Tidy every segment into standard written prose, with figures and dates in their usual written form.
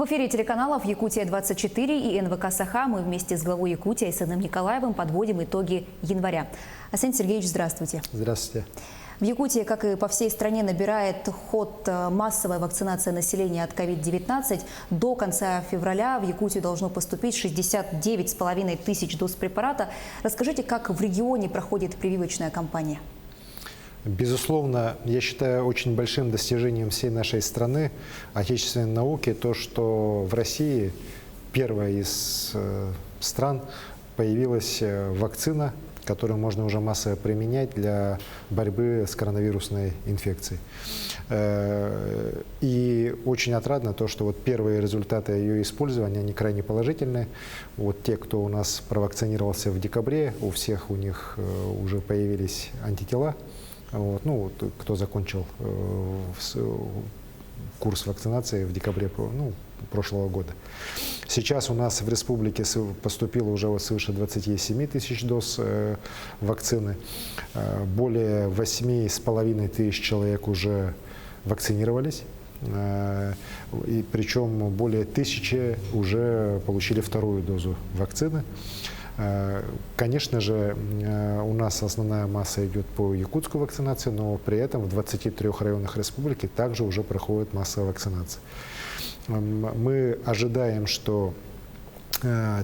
В эфире телеканалов «Якутия-24» и НВК «Саха» мы вместе с главой Якутии Айсеном Николаевым подводим итоги января. Айсен Сергеевич, здравствуйте. Здравствуйте. В Якутии, как и по всей стране, набирает ход массовая вакцинация населения от COVID-19. До конца февраля в Якутию должно поступить 69,5 тысяч доз препарата. Расскажите, как в регионе проходит прививочная кампания? Безусловно, я считаю очень большим достижением всей нашей страны, отечественной науки, то, что в России, первая из стран, появилась вакцина, которую можно уже массово применять для борьбы с коронавирусной инфекцией. И очень отрадно то, что вот первые результаты ее использования, они крайне положительные. Вот те, кто у нас провакцинировался в декабре, у всех у них уже появились антитела. Вот, кто закончил курс вакцинации в декабре прошлого года. Сейчас у нас в республике поступило уже свыше 27 тысяч доз вакцины. Более 8,5 тысяч человек уже вакцинировались. И причем более 1000 уже получили вторую дозу вакцины. Конечно же, у нас основная масса идет по якутской вакцинации, но при этом в 23 районах республики также уже проходит массовая вакцинация. Мы ожидаем, что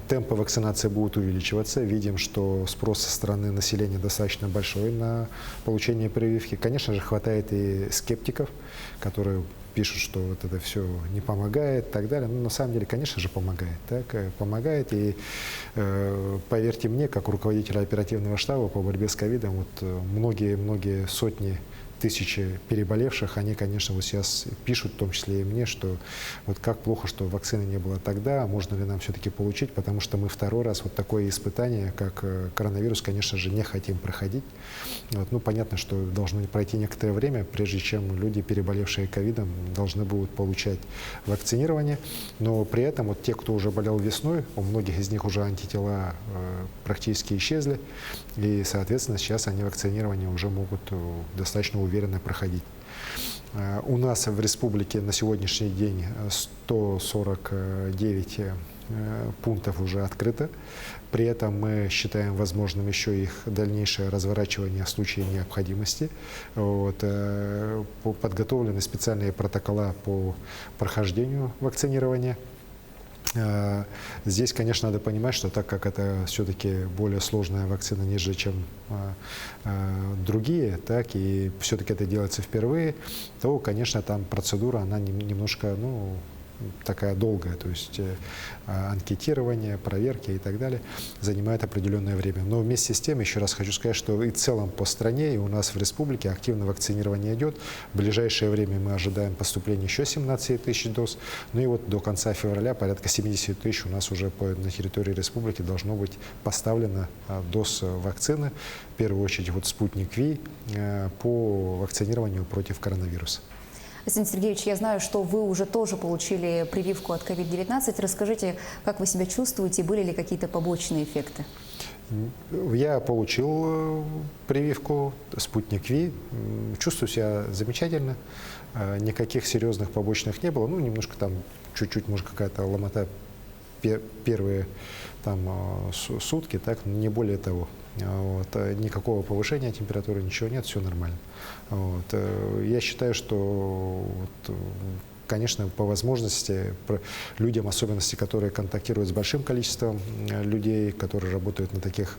темпы вакцинации будут увеличиваться. Видим, что спрос со стороны населения достаточно большой на получение прививки. Конечно же, хватает и скептиков, которые пишут, что вот это все не помогает и так далее. Но на самом деле, конечно же, помогает. Так? Помогает. И поверьте мне, как руководителя оперативного штаба по борьбе с ковидом, вот многие сотни тысячи переболевших, они, конечно, вот сейчас пишут, в том числе и мне, что вот как плохо, что вакцины не было тогда, можно ли нам все-таки получить, потому что мы второй раз вот такое испытание, как коронавирус, конечно же, не хотим проходить. Вот, понятно, что должно пройти некоторое время, прежде чем люди, переболевшие ковидом, должны будут получать вакцинирование, но при этом вот те, кто уже болел весной, у многих из них уже антитела практически исчезли, и, соответственно, сейчас они вакцинирование уже могут достаточно уверенно проходить. У нас в республике на сегодняшний день 149 пунктов уже открыто. При этом мы считаем возможным еще их дальнейшее разворачивание в случае необходимости. Вот. Подготовлены специальные протокола по прохождению вакцинирования. Здесь, конечно, надо понимать, что так как это все-таки более сложная вакцина, нежели чем другие, так и все-таки это делается впервые, то, конечно, там процедура, она немножко, такая долгая, то есть анкетирование, проверки и так далее занимает определенное время. Но вместе с тем, еще раз хочу сказать, что и в целом по стране, и у нас в республике активно вакцинирование идет. В ближайшее время мы ожидаем поступления еще 17 тысяч доз. Ну и вот до конца февраля порядка 70 тысяч у нас уже на территории республики должно быть поставлено доз вакцины. В первую очередь вот «Спутник Ви» по вакцинированию против коронавируса. Айсен Сергеевич, я знаю, что вы уже тоже получили прививку от COVID-19. Расскажите, как вы себя чувствуете, были ли какие-то побочные эффекты? Я получил прививку «Спутник Ви». Чувствую себя замечательно. Никаких серьезных побочных не было. Немножко там чуть-чуть, может, какая-то ломота первые сутки, так, не более того. Вот. Никакого повышения температуры, ничего нет, все нормально. Вот. Я считаю, что, конечно, по возможности людям, особенности, которые контактируют с большим количеством людей, которые работают на таких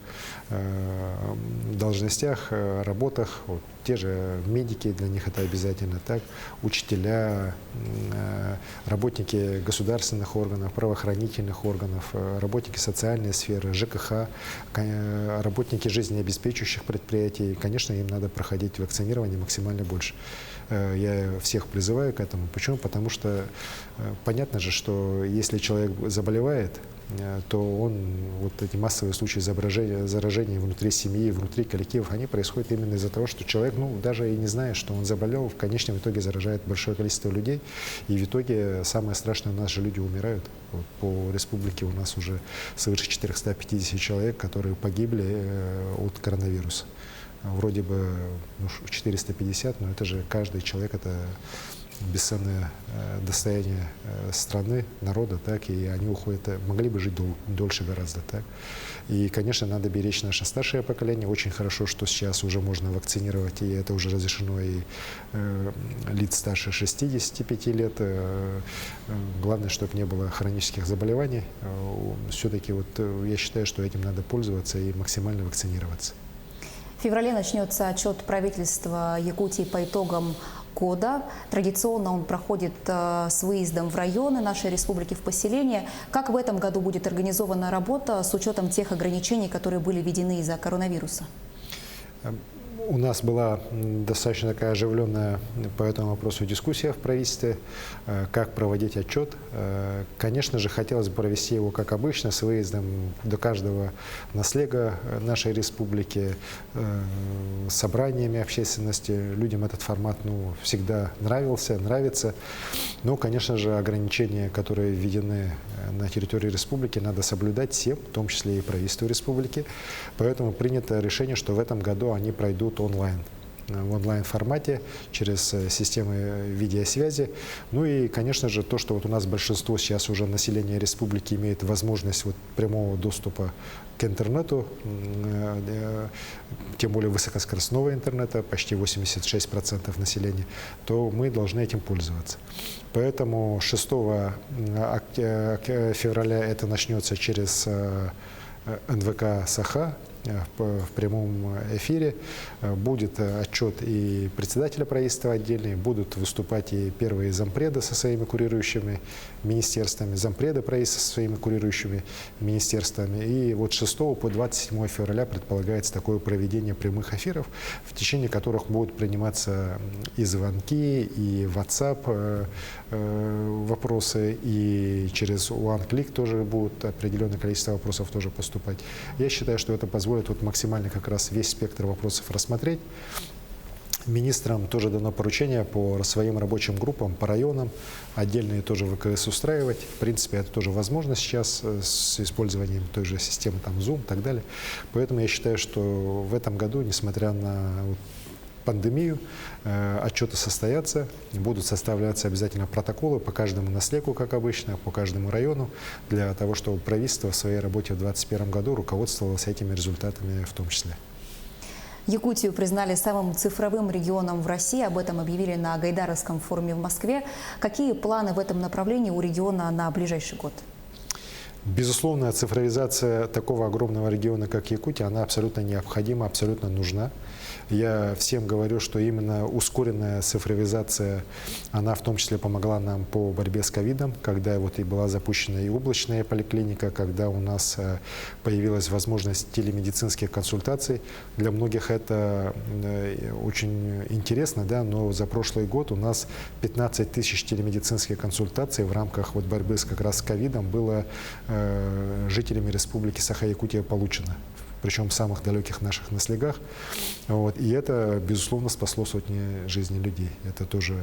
должностях, работах, вот, те же медики, для них это обязательно, так, учителя, работники государственных органов, правоохранительных органов, работники социальной сферы, ЖКХ, работники жизнеобеспечивающих предприятий, конечно, им надо проходить вакцинирование максимально больше. Я всех призываю к этому. Почему? Потому что понятно же, что если человек заболевает, то вот эти массовые случаи заражения внутри семьи, внутри коллективов, они происходят именно из-за того, что человек, даже и не зная, что он заболел, в конечном итоге заражает большое количество людей. И в итоге самое страшное, у нас же люди умирают. Вот по республике у нас уже свыше 450 человек, которые погибли от коронавируса. Вроде бы 450, но это же каждый человек, это бесценное достояние страны, народа, так, и они уходят, могли бы жить дольше гораздо, так. И, конечно, надо беречь наше старшее поколение. Очень хорошо, что сейчас уже можно вакцинировать, и это уже разрешено и лиц старше 65 лет. Главное, чтобы не было хронических заболеваний. Все-таки вот я считаю, что этим надо пользоваться и максимально вакцинироваться. В феврале начнется отчет правительства Якутии по итогам года. Традиционно он проходит с выездом в районы нашей республики, в поселения. Как в этом году будет организована работа с учетом тех ограничений, которые были введены из-за коронавируса? У нас была достаточно такая оживленная по этому вопросу дискуссия в правительстве, как проводить отчет. Конечно же, хотелось бы провести его, как обычно, с выездом до каждого наследия нашей республики, собраниями общественности. Людям этот формат всегда нравится. Но, конечно же, ограничения, которые введены на территории республики, надо соблюдать всем, в том числе и правительству республики. Поэтому принято решение, что в этом году они пройдут онлайн, в онлайн-формате, через системы видеосвязи. Ну и, конечно же, то, что вот у нас большинство сейчас уже населения республики имеет возможность прямого доступа к интернету, тем более высокоскоростного интернета, почти 86% населения, то мы должны этим пользоваться. Поэтому 6 февраля это начнется через НВК «Саха», в прямом эфире. Будет отчет и председателя правительства отдельный, будут выступать и первые зампреды со своими курирующими министерствами, зампреды правительства со своими курирующими министерствами. И вот 6 по 27 февраля предполагается такое проведение прямых эфиров, в течение которых будут приниматься и звонки, и WhatsApp вопросы, и через OneClick тоже будут определенное количество вопросов тоже поступать. Я считаю, что это позволит максимально как раз весь спектр вопросов рассмотреть. Министрам тоже дано поручение по своим рабочим группам, по районам, отдельные тоже ВКС устраивать. В принципе, это тоже возможно сейчас с использованием той же системы, Zoom и так далее. Поэтому я считаю, что в этом году, несмотря на пандемию, отчеты состоятся, будут составляться обязательно протоколы по каждому наследку, как обычно, по каждому району, для того, чтобы правительство в своей работе в 2021 году руководствовалось этими результатами в том числе. Якутию признали самым цифровым регионом в России. Об этом объявили на Гайдаровском форуме в Москве. Какие планы в этом направлении у региона на ближайший год? Безусловно, цифровизация такого огромного региона, как Якутия, она абсолютно необходима, абсолютно нужна. Я всем говорю, что именно ускоренная цифровизация, она в том числе помогла нам по борьбе с ковидом, когда и была запущена и облачная поликлиника, когда у нас появилась возможность телемедицинских консультаций. Для многих это очень интересно, да, но за прошлый год у нас 15 тысяч телемедицинских консультаций в рамках борьбы как раз с ковидом было жителями республики Саха-Якутия получено, причем в самых далеких наших наследях. И это, безусловно, спасло сотни жизней людей. Это тоже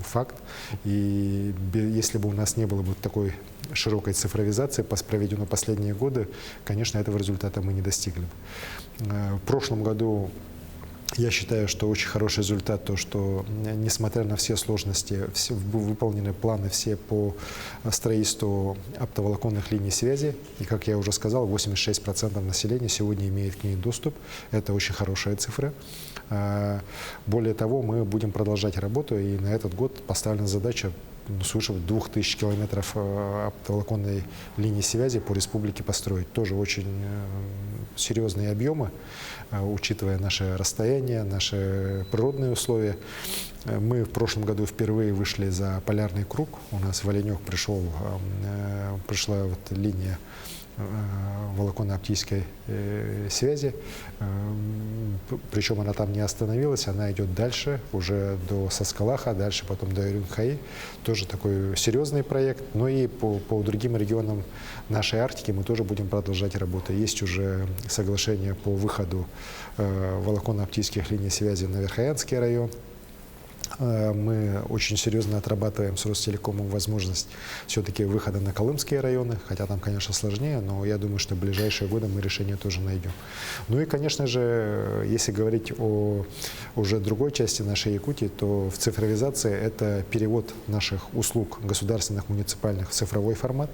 факт. И если бы у нас не было такой широкой цифровизации, проведенной последние годы, конечно, этого результата мы не достигли бы. В прошлом году я считаю, что очень хороший результат, то, что, несмотря на все сложности, выполнены планы все по строительству оптоволоконных линий связи. И, как я уже сказал, 86% населения сегодня имеет к ней доступ. Это очень хорошая цифра. Более того, мы будем продолжать работу, и на этот год поставлена задача свыше 2000 километров оптоволоконной линии связи по республике построить. Тоже очень серьезные объемы, учитывая наше расстояние, наши природные условия. Мы в прошлом году впервые вышли за полярный круг. У нас в Оленек пришла линия волоконно-оптической связи, причем она там не остановилась, она идет дальше, уже до Саскалаха, дальше потом до Юрюнхаи. Тоже такой серьезный проект. Но и по другим регионам нашей Арктики мы тоже будем продолжать работу. Есть уже соглашение по выходу волоконно-оптических линий связи на Верхоянский район. Мы очень серьезно отрабатываем с Ростелекомом возможность все-таки выхода на колымские районы, хотя там, конечно, сложнее, но я думаю, что в ближайшие годы мы решение тоже найдем. Ну и, конечно же, если говорить о уже другой части нашей Якутии, то в цифровизации это перевод наших услуг государственных, муниципальных в цифровой формат.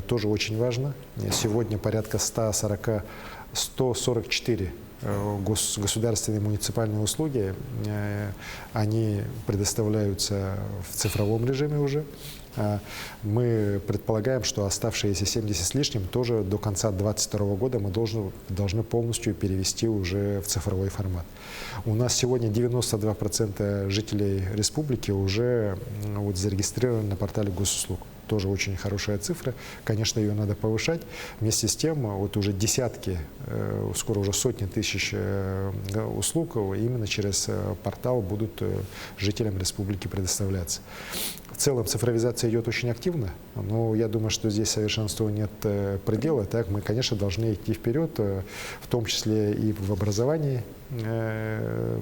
Тоже очень важно. Сегодня порядка 144 государственные муниципальные услуги, они предоставляются в цифровом режиме уже. Мы предполагаем, что оставшиеся 70 с лишним тоже до конца 2022 года мы должны полностью перевести уже в цифровой формат. У нас сегодня 92% жителей республики уже зарегистрированы на портале госуслуг. Тоже очень хорошая цифра. Конечно, ее надо повышать. Вместе с тем, уже десятки, скоро уже сотни тысяч услуг именно через портал будут жителям республики предоставляться. В целом цифровизация идет очень активно, но я думаю, что здесь совершенству нет предела. Так, мы, конечно, должны идти вперед, в том числе и в образовании,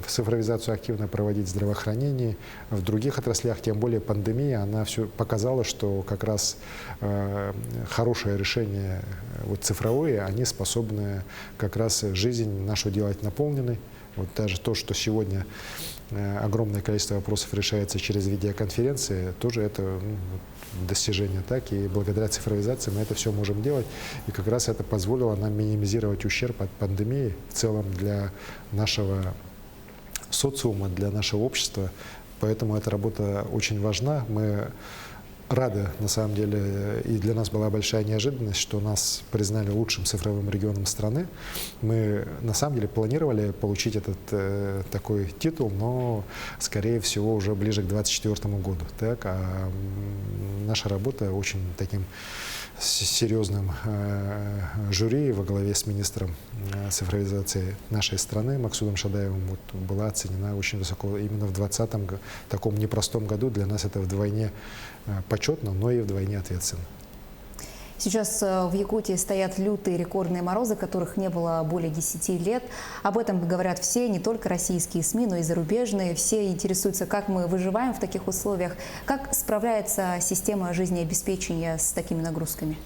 цифровизацию активно проводить в здравоохранении, в других отраслях, тем более пандемия, она все показала, что как раз хорошие решения цифровые, они способны как раз жизнь нашу делать наполненной. Вот даже то, что сегодня огромное количество вопросов решается через видеоконференции, тоже это достижение. Так, и благодаря цифровизации мы это все можем делать. И как раз это позволило нам минимизировать ущерб от пандемии в целом для нашего социума, для нашего общества. Поэтому эта работа очень важна. Мы рады, на самом деле, и для нас была большая неожиданность, что нас признали лучшим цифровым регионом страны. Мы, на самом деле, планировали получить этот такой титул, но, скорее всего, уже ближе к 2024 году. Так? А наша работа очень таким серьезным жюри во главе с министром цифровизации нашей страны Максудом Шадаевым была оценена очень высоко именно в 2020 таком непростом году. Для нас это вдвойне почетно, но и вдвойне ответственно. Сейчас в Якутии стоят лютые рекордные морозы, которых не было более 10 лет. Об этом говорят все, не только российские СМИ, но и зарубежные. Все интересуются, как мы выживаем в таких условиях, как справляется система жизнеобеспечения с такими нагрузками.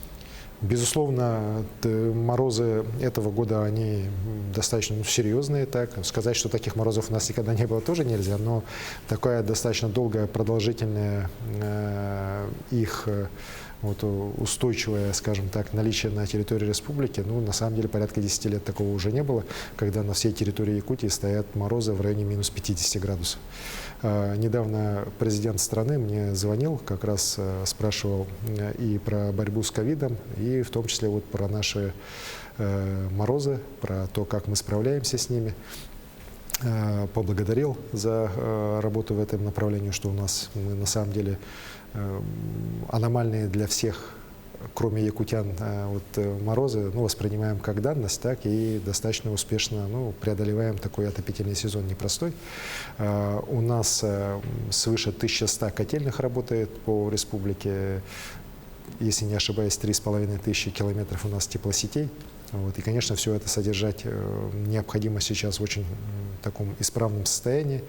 Безусловно, морозы этого года, они достаточно серьезные. Так. Сказать, что таких морозов у нас никогда не было, тоже нельзя, но такая достаточно долгая, продолжительная их устойчивое, скажем так, наличие на территории республики, на самом деле порядка 10 лет такого уже не было, когда на всей территории Якутии стоят морозы в районе минус 50 градусов. Недавно президент страны мне звонил, как раз спрашивал и про борьбу с ковидом, и в том числе про наши морозы, про то, как мы справляемся с ними. Поблагодарил за работу в этом направлении, что у нас мы на самом деле аномальные для всех, кроме якутян, морозы воспринимаем как данность, так и достаточно успешно преодолеваем такой отопительный сезон непростой. У нас свыше 1100 котельных работает по республике, если не ошибаюсь, 3500 километров у нас теплосетей. И, конечно, все это содержать необходимо сейчас в очень таком исправном состоянии.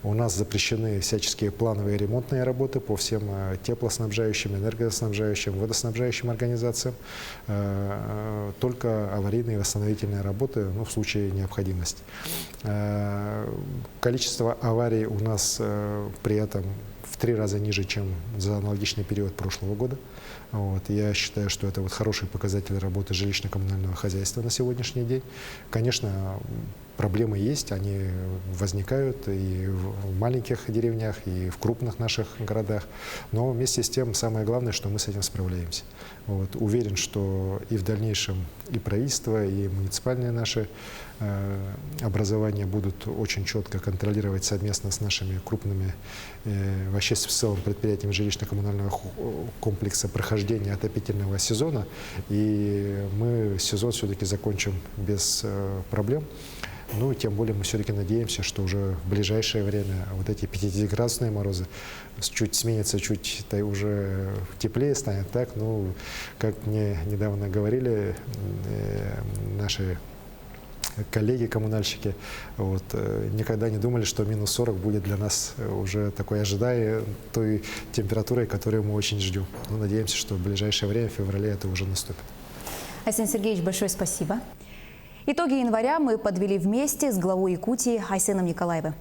У нас запрещены всяческие плановые ремонтные работы по всем теплоснабжающим, энергоснабжающим, водоснабжающим организациям. Только аварийные и восстановительные работы в случае необходимости. Количество аварий у нас при этом в 3 раза ниже, чем за аналогичный период прошлого года. Я считаю, что это хороший показатель работы жилищно-коммунального хозяйства на сегодняшний день. Конечно, проблемы есть, они возникают и в маленьких деревнях, и в крупных наших городах. Но вместе с тем самое главное, что мы с этим справляемся. Уверен, что и в дальнейшем и правительство, и муниципальные наши образования будут очень четко контролировать совместно с нашими крупными, вообще с целым предприятием жилищно-коммунального комплекса прохождения отопительного сезона. И мы сезон все-таки закончим без проблем. Тем более мы все-таки надеемся, что уже в ближайшее время эти 50-градусные морозы чуть сменятся, чуть уже теплее станет. Так, как мне недавно говорили наши коллеги-коммунальщики вот, никогда не думали, что минус 40 будет для нас уже такой, ожидая той температурой, которую мы очень ждем. Но надеемся, что в ближайшее время, в феврале, это уже наступит. Айсен Сергеевич, большое спасибо. Итоги января мы подвели вместе с главой Якутии Айсеном Николаевым.